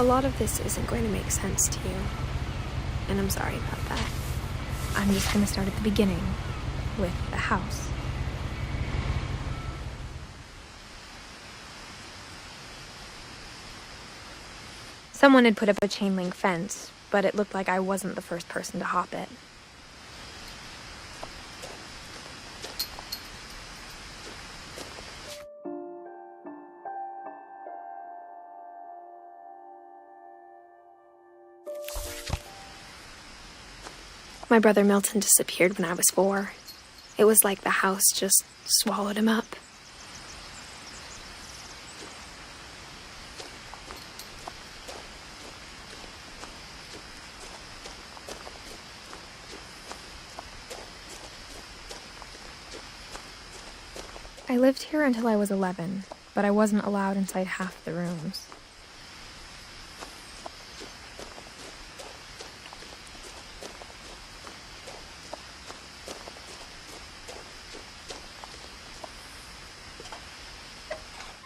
A lot of this isn't going to make sense to you, and I'm sorry about that. I'm just going to start at the beginning, with the house. Someone had put up a chain link fence, but it looked like I wasn't the first person to hop it. My brother Milton disappeared when I was 4. It was like the house just swallowed him up. I lived here until I was 11, but I wasn't allowed inside half the rooms.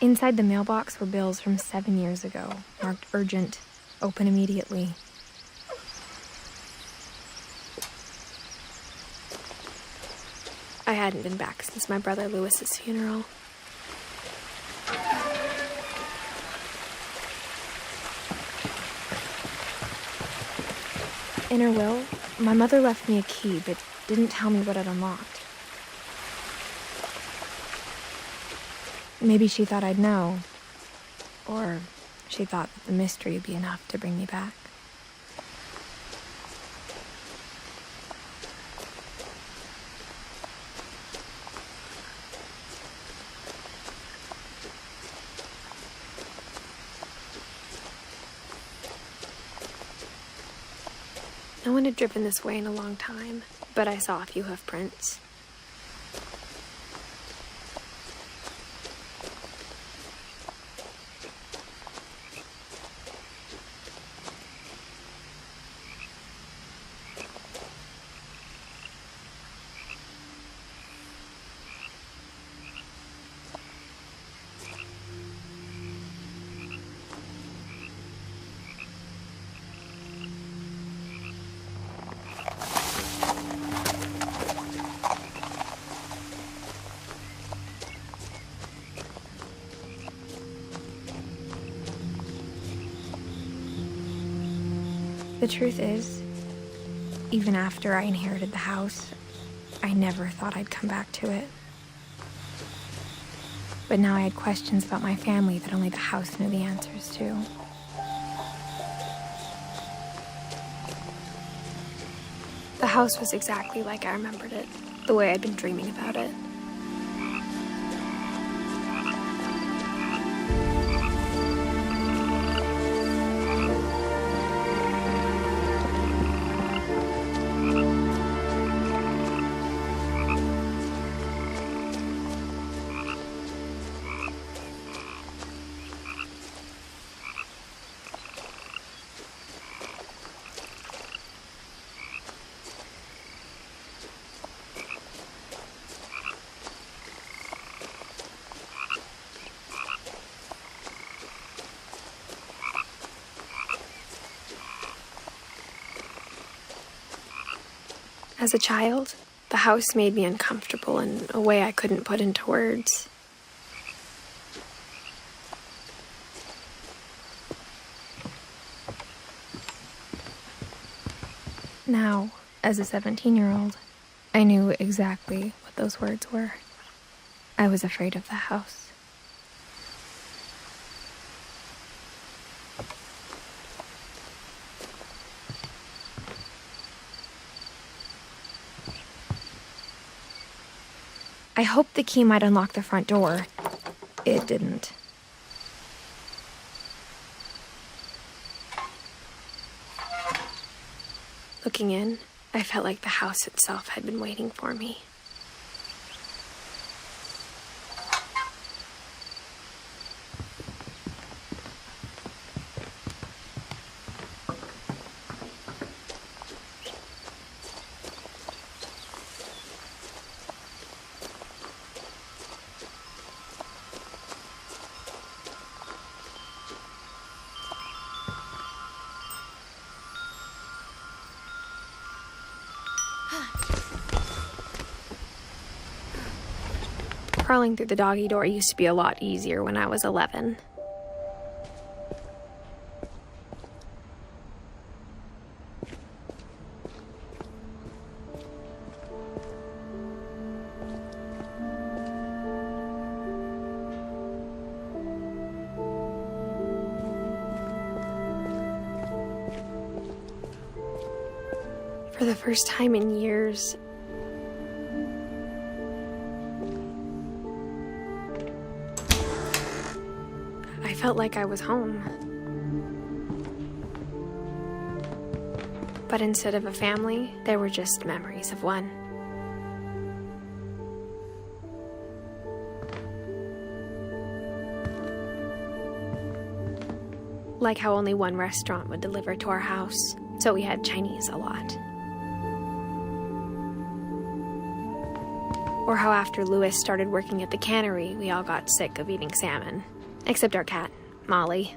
Inside the mailbox were bills from 7 years ago, marked urgent, open immediately. I hadn't been back since my brother Lewis's funeral. In her will, my mother left me a key but didn't tell me what it unlocked. Maybe she thought I'd know, or she thought that the mystery would be enough to bring me back. No one had driven this way in a long time, but I saw a few hoof prints. The truth is, even after I inherited the house, I never thought I'd come back to it. But now I had questions about my family that only the house knew the answers to. The house was exactly like I remembered it, the way I'd been dreaming about it. As a child, the house made me uncomfortable in a way I couldn't put into words. Now, as a 17-year-old, I knew exactly what those words were. I was afraid of the house. I hoped the key might unlock the front door. It didn't. Looking in, I felt like the house itself had been waiting for me. Crawling through the doggy door used to be a lot easier when I was 11. For the first time in years, I felt like I was home. But instead of a family, there were just memories of one. Like how only one restaurant would deliver to our house, so we had Chinese a lot. Or how after Louis started working at the cannery, we all got sick of eating salmon. Except our cat, Molly.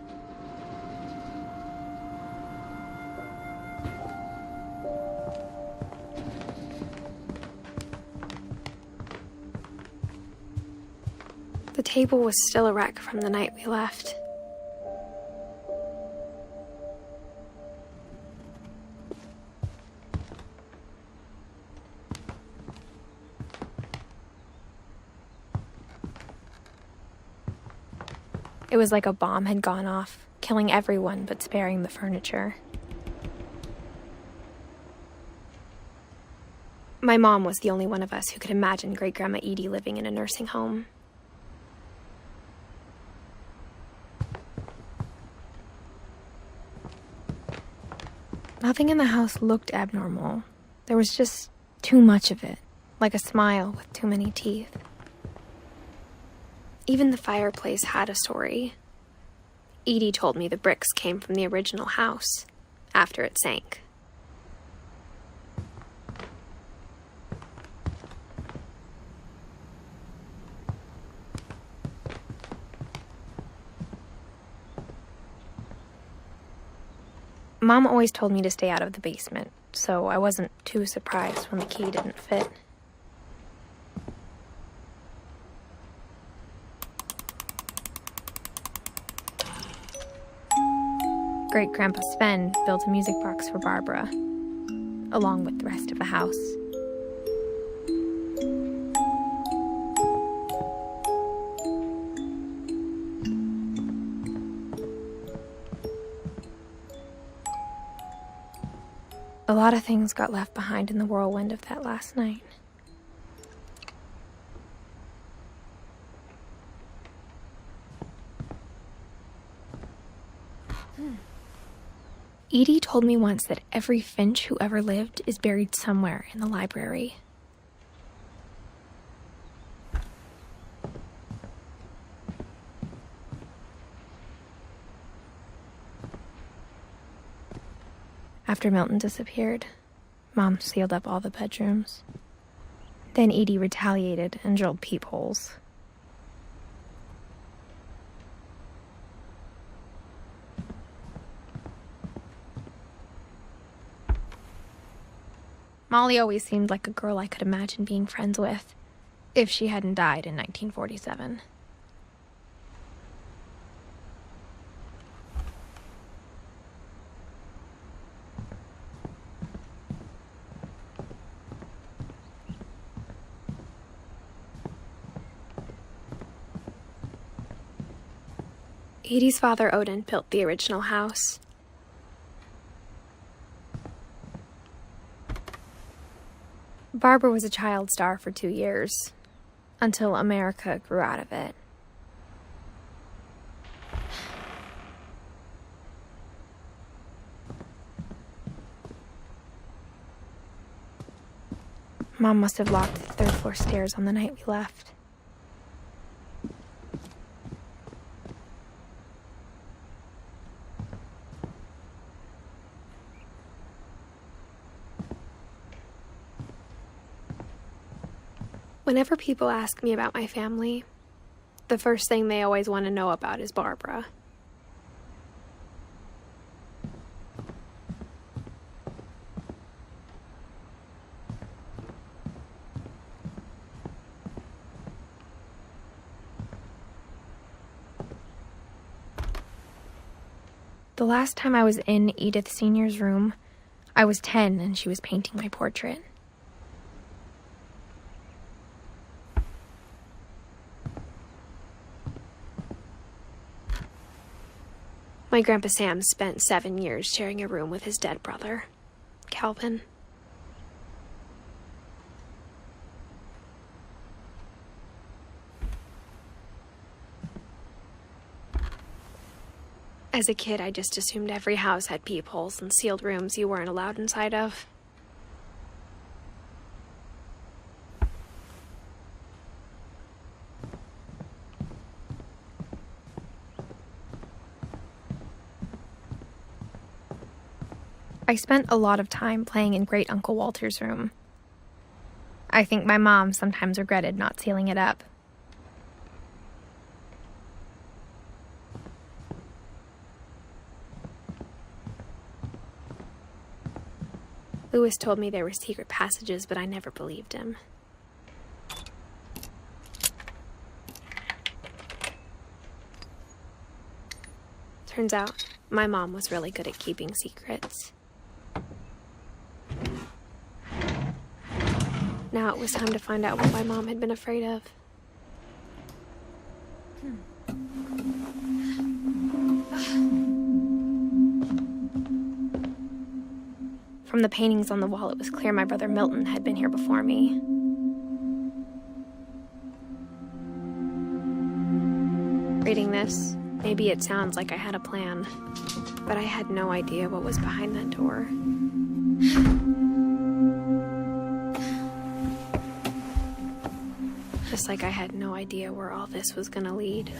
The table was still a wreck from the night we left. It was like a bomb had gone off, killing everyone but sparing the furniture. My mom was the only one of us who could imagine Great-Grandma Edie living in a nursing home. Nothing in the house looked abnormal. There was just too much of it, like a smile with too many teeth. Even the fireplace had a story. Edie told me the bricks came from the original house, after it sank. Mom always told me to stay out of the basement, so I wasn't too surprised when the key didn't fit. Great-Grandpa Sven built a music box for Barbara, along with the rest of the house. A lot of things got left behind in the whirlwind of that last night. Edie told me once that every finch who ever lived is buried somewhere in the library. After Milton disappeared, Mom sealed up all the bedrooms. Then Edie retaliated and drilled peepholes. Molly always seemed like a girl I could imagine being friends with, if she hadn't died in 1947. Edie's father, Odin, built the original house. Barbara was a child star for 2 years, until America grew out of it. Mom must have locked the third floor stairs on the night we left. Whenever people ask me about my family, the first thing they always want to know about is Barbara. The last time I was in Edith Sr.'s room, I was 10 and she was painting my portrait. My Grandpa Sam spent 7 years sharing a room with his dead brother, Calvin. As a kid, I just assumed every house had peepholes and sealed rooms you weren't allowed inside of. I spent a lot of time playing in Great Uncle Walter's room. I think my mom sometimes regretted not sealing it up. Lewis told me there were secret passages, but I never believed him. Turns out, my mom was really good at keeping secrets. Now it was time to find out what my mom had been afraid of. From the paintings on the wall, it was clear my brother Milton had been here before me. Reading this, maybe it sounds like I had a plan, but I had no idea what was behind that door. Just like I had no idea where all this was gonna lead.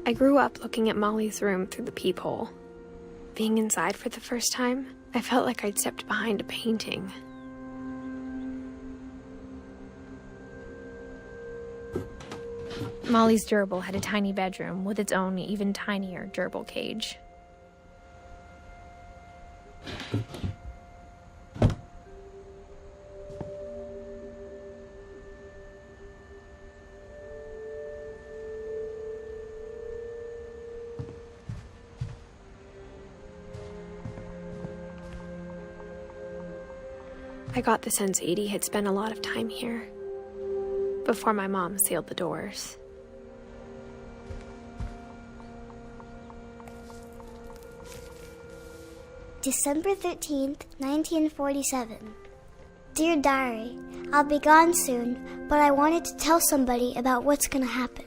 I grew up looking at Molly's room through the peephole. Being inside for the first time, I felt like I'd stepped behind a painting. Molly's gerbil had a tiny bedroom with its own even tinier gerbil cage. I got the sense Edie had spent a lot of time here, before my mom sealed the doors. December 13th, 1947. Dear Diary, I'll be gone soon, but I wanted to tell somebody about what's gonna happen.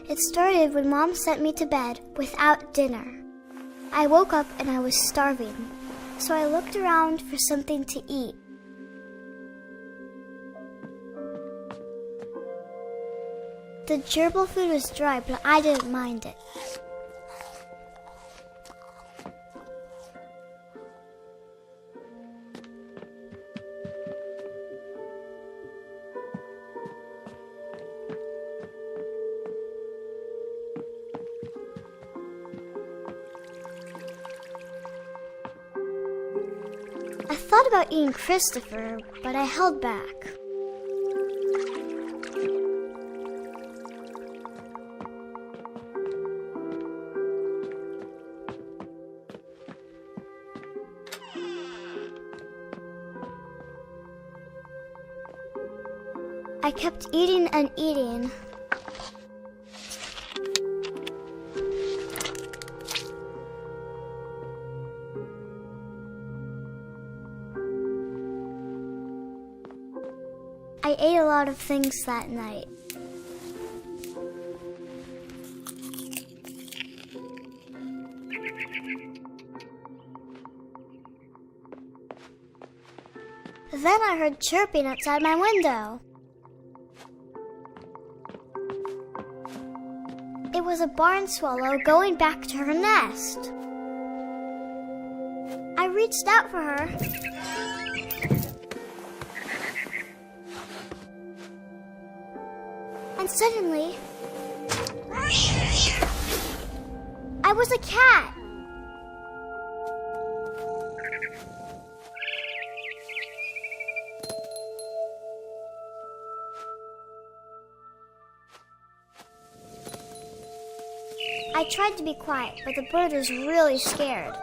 It started when Mom sent me to bed without dinner. I woke up and I was starving, so I looked around for something to eat. The gerbil food was dry, but I didn't mind it. I thought about eating Christopher, but I held back. I kept eating and eating. I ate a lot of things that night. Then I heard chirping outside my window. It was a barn swallow going back to her nest. I reached out for her. And suddenly, I was a cat. I tried to be quiet, but the bird was really scared.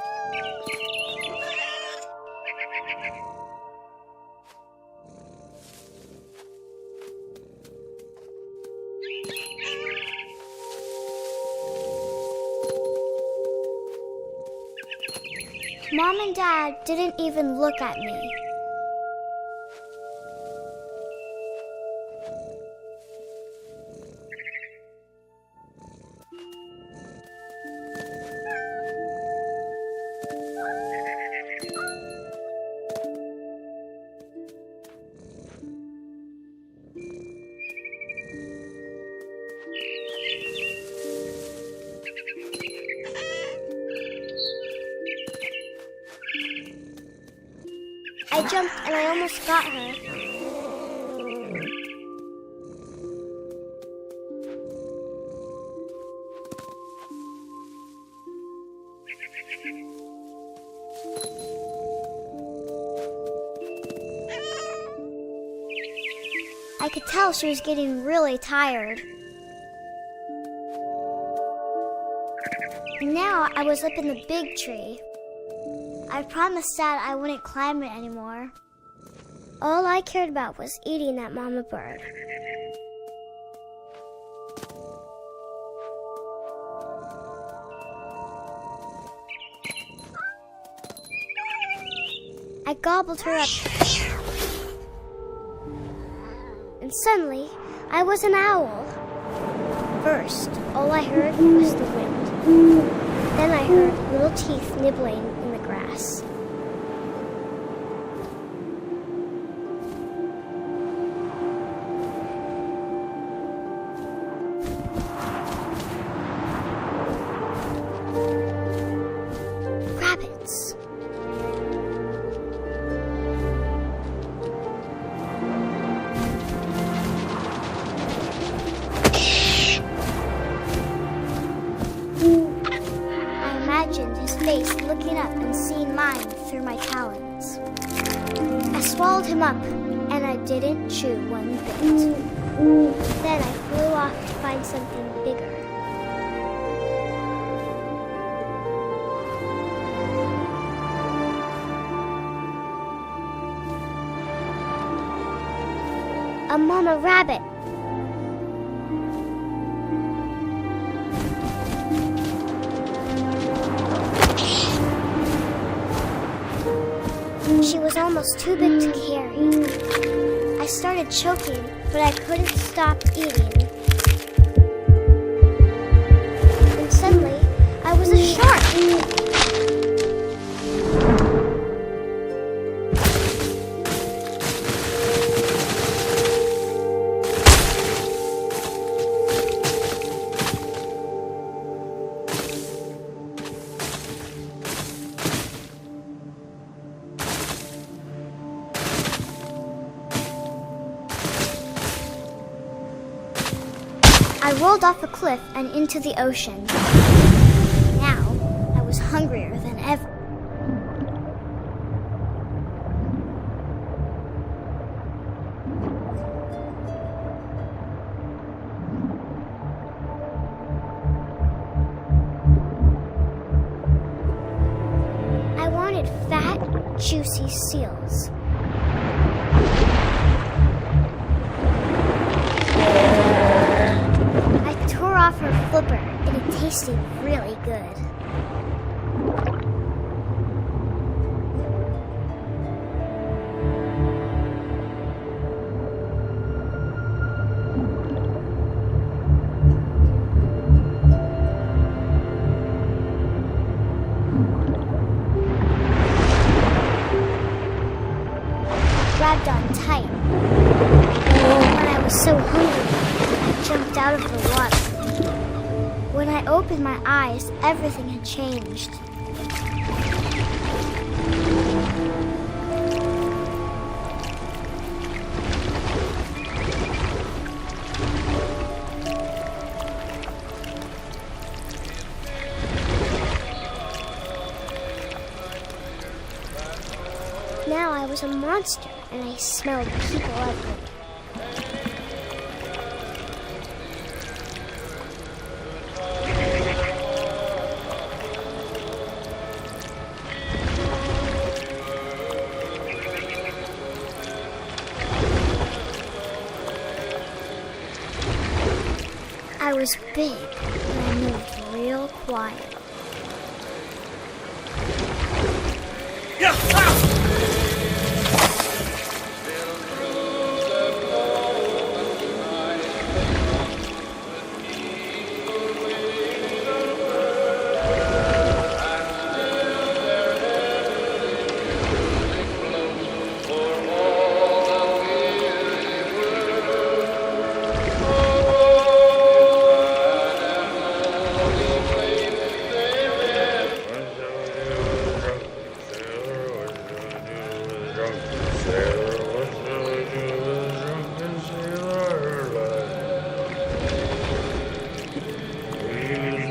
Mom and Dad didn't even look at me. I jumped and I almost got her. I could tell she was getting really tired. Now I was up in the big tree. I promised Dad I wouldn't climb it anymore. All I cared about was eating that mama bird. I gobbled her up. And suddenly, I was an owl. First, all I heard was the wind. Then I heard little teeth nibbling in the grass. Rabbits. His face looking up and seeing mine through my talons. I swallowed him up, and I didn't chew one bit. Then I flew off to find something bigger. A mama rabbit. She was almost too big to carry. I started choking, but I couldn't stop eating. And suddenly, I was a shark. I rolled off a cliff and into the ocean. Now, I was hungrier than ever. I wanted fat, juicy seals. Off her flipper, and it tasted really good. Grabbed on tight. When I was so hungry, I jumped out of the water. When I opened my eyes, everything had changed. Now I was a monster, and I smelled people everywhere. was big, and I moved real quiet.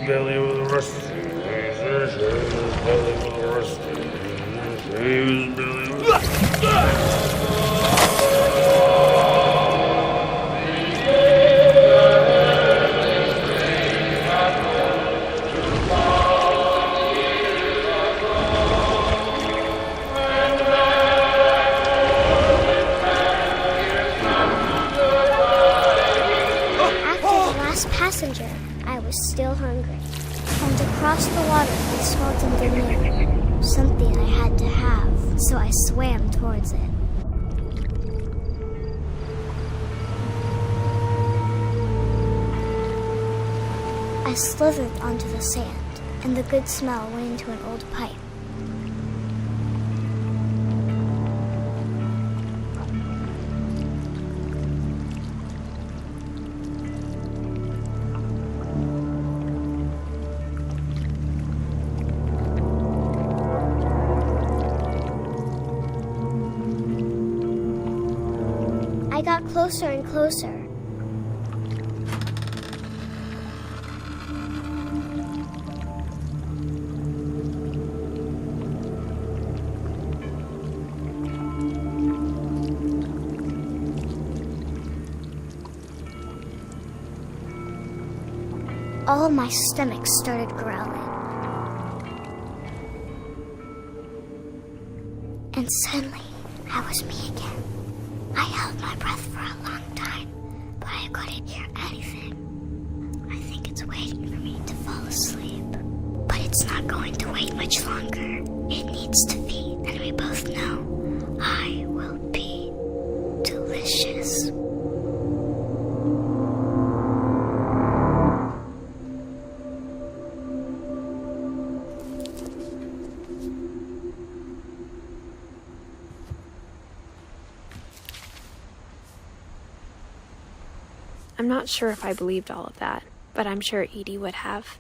Belly with a rusty, belly with a rusty, belly with After the last passenger, I was still hungry. And across the water, I smelled something new. Something I had to have, so I swam towards it. I slithered onto the sand, and the good smell went into an old pipe. I got closer and closer. All my stomach started growling. And suddenly, I was me again. I held my breath for a long time, but I couldn't hear anything. I think it's waiting for me to fall asleep. But it's not going to wait much longer. It needs to feed, and we both know I will be delicious. I'm not sure if I believed all of that, but I'm sure Edie would have.